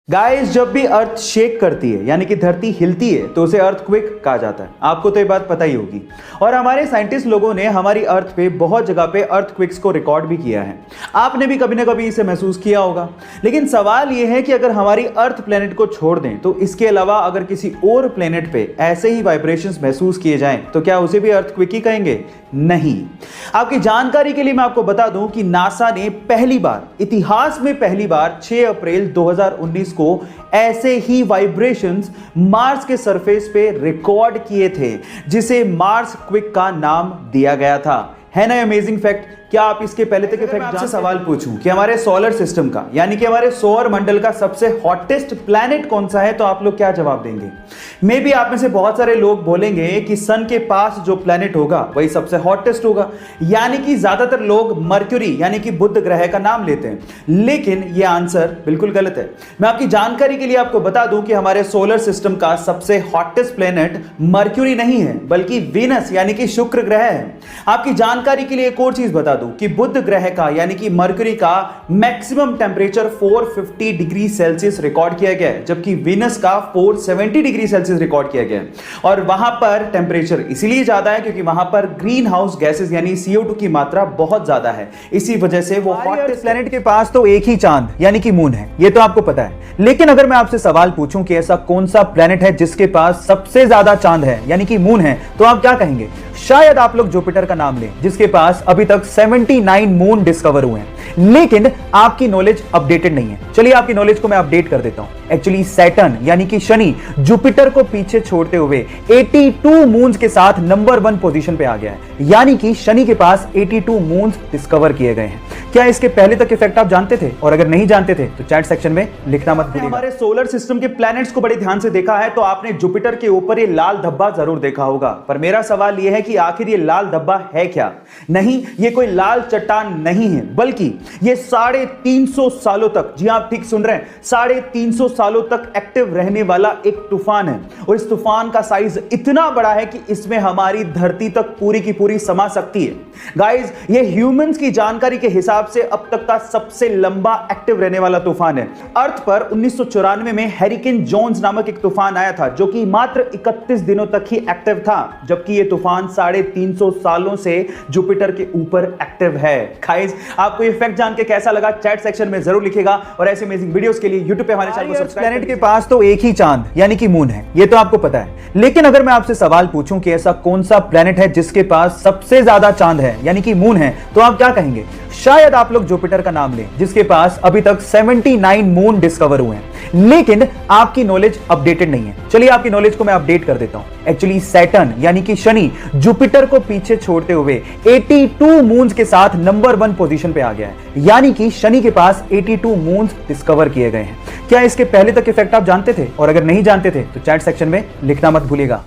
Guys, जब भी अर्थ shake करती है यानी कि धरती हिलती है तो उसे अर्थक्वेक कहा जाता है। आपको तो ये बात पता ही होगी। और हमारे साइंटिस्ट लोगों ने हमारी अर्थ पे बहुत जगह पे अर्थक्वेक्स को रिकॉर्ड भी किया है। आपने भी कभी ना कभी इसे महसूस किया होगा। लेकिन सवाल ये है कि अगर हमारी अर्थ प्लेनेट को छोड़ दें तो इसके अलावा अगर किसी और प्लेनेट पे ऐसे ही वाइब्रेशंस महसूस किए जाएं तो क्या उसे भी अर्थक्वेक ही कहेंगे? नहीं। आपकी जानकारी के लिए मैं आपको बता दूं कि नासा ने इतिहास में पहली बार 6 अप्रैल 2019 को ऐसे ही वाइब्रेशंस मार्स के सरफेस पे रिकॉर्ड किए थे, जिसे मार्स क्विक का नाम दिया गया था। है ना अमेजिंग फैक्ट? क्या आप इसके पहले तक फैक्ट आपसे सवाल पूछूं कि हमारे सोलर सिस्टम का यानी कि हमारे सौर मंडल का सबसे हॉटेस्ट प्लैनेट कौन सा है, तो आप लोग क्या जवाब देंगे? मे बी आप में से बहुत सारे लोग बोलेंगे कि सन के पास जो प्लैनेट होगा वही सबसे हॉटेस्ट होगा, यानी कि ज्यादातर लोग मर्क्यूरी यानी कि बुध ग्रह का नाम लेते हैं। लेकिन यह आंसर बिल्कुल गलत है। मैं आपकी जानकारी के लिए आपको बता दूं कि हमारे सोलर सिस्टम का सबसे हॉटेस्ट प्लैनेट मर्क्यूरी नहीं है बल्कि वीनस यानी कि शुक्र ग्रह है। आपकी जानकारी के लिए एक और चीज बता दूं कि बुध ग्रह का यानी कि मर्क्यूरी का maximum temperature 450 degree Celsius record किया गया है, जबकि वीनस का 470 डिग्री सेल्सियस रिकॉर्ड किया गया है। और वहां पर टेंपरेचर इसलिए ज्यादा है क्योंकि वहां पर ग्रीन हाउस गैसेस यानी CO2 की मात्रा बहुत ज्यादा है। इसी वजह से वो हॉटेस्ट प्लैनेट के पास तो एक ही चांद यानी कि मून है, ये तो आपको पता है। लेकिन अगर मैं आपसे सवाल पूछूं कि ऐसा कौन सा प्लैनेट है जिसके पास सबसे ज्यादा चांद है यानी कि मून है, तो आप क्या कहेंगे? शायद आप लोग जुपिटर का नाम लें, जिसके पास अभी तक 79 मून डिस्कवर हुए हैं। लेकिन आपकी नॉलेज अपडेटेड नहीं है। चलिए आपकी नॉलेज को मैं अपडेट कर देता हूं। एक्चुअली सैटर्न यानी कि शनि जुपिटर को पीछे छोड़ते हुए 82 मून्स के साथ नंबर 1 पोजीशन पे आ गया है, यानी कि शनि के पास 82 मून्स डिस्कवर किए गए हैं। क्या इसके पहले तक इफेक्ट आप जानते थे? और अगर नहीं जानते थे तो चैट सेक्शन में लिखना मत भूलिएगा। हमारे सोलर सिस्टम के प्लैनेट्स को बड़े ध्यान से देखा है तो आपने जुपिटर के ऊपर ये लाल धब्बा जरूर देखा होगा। पर मेरा सवाल यह है कि आखिर ये लाल धब्बा है क्या? नहीं, ये कोई लाल चट्टान नहीं है, बल्कि ये 350 सालों तक, जी आप ठीक सुन रहे हैं, 350 सालों तक एक्टिव रहने वाला एक तूफान है। और इस तूफान का साइज इतना बड़ा है कि इसमें हमारी धरती तक पूरी की पूरी समा सकती है। गाइस, ये ह्यूमंस की जानकारी के हिसाब से अब तक का सबसे लंबा एक्टिव रहने वाला तूफान है। अर्थ पर 1994 में हैरिकेन जोन्स नामक एक तूफान आया था जो कि मात्र 31 दिनों तक ही एक्टिव था, जबकि ये तूफान 350 सालों से जुपिटर के ऊपर एक्टिव है। गाइस, आपको ये फैक्ट जान के कैसा लगा? चैट सेक्शन में जरूर लिखिएगा। और ऐसे अमेजिंग वीडियोस के लिए YouTube पे हमारे चैनल को सब्सक्राइब। प्लैनेट के पास तो एक ही चांद यानी कि मून है, ये तो आपको पता है। लेकिन अगर मैं आपसे सवाल पूछूं कि ऐसा कौन सा प्लैनेट है जिसके पास सबसे ज्यादा चांद है यानी कि मून है, तो आप क्या कहेंगे? शायद आप लोग जुपिटर का नाम लें, जिसके पास अभी तक 79 मून डिस्कवर हुए हैं। लेकिन आपकी नॉलेज अपडेटेड नहीं है। चलिए आपकी नॉलेज को मैं अपडेट कर देता हूं। एक्चुअली सैटर्न यानी कि शनि जुपिटर को पीछे छोड़ते हुए 82 मून्स के साथ नंबर 1 पोजीशन पे आ गया है, यानी कि शनि के पास 82 मून्स डिस्कवर किए गए हैं। क्या इसके पहले तक इफेक्ट आप जानते थे? और अगर नहीं जानते थे तो चैट सेक्शन में लिखना मत भूलिएगा।